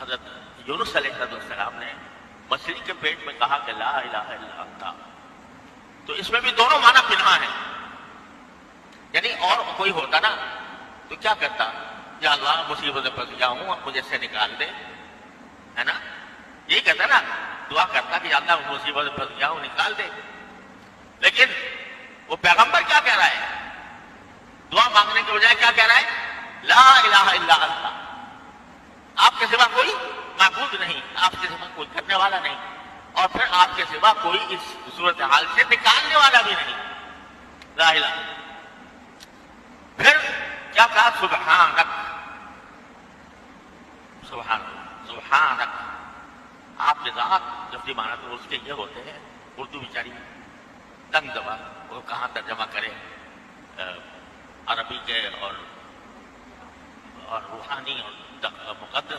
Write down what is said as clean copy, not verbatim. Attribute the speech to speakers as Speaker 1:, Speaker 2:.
Speaker 1: حضرت یونس علیہ السلام نے مچھلی کے پیٹ میں کہا کہ لا الہ الا انت، تو اس میں بھی دونوں معنی پنہاں ہیں. یعنی اور کوئی ہوتا نا تو کیا کرتا، یا اللہ مصیبت میں پھنس گیا ہوں اب مجھے سے نکال دے، ہے نا، یہی کہتا نا، دعا کرتا کہ یا اللہ مصیبت میں پھنس گیا ہوں نکال دے. لیکن وہ پیغمبر کیا کہہ رہا ہے؟ دعا مانگنے کے بجائے کیا کہہ رہا ہے؟ لا الہ الا انت، آپ کے سوا کوئی معبود نہیں، آپ کے سوا کوئی کرنے والا نہیں، اور پھر آپ کے سوا کوئی اس صورتحال سے نکالنے والا بھی نہیں. لا الہ. پھر کیا کہا؟ سبحانک، سبحان اللہ، سبحانک. آپ کے ذات لفظی معنی تو اس کے یہ ہوتے ہیں، اردو بیچاری تنگ دبا، وہ کہاں ترجمہ کرے عربی کے اور روحانی اور مقدس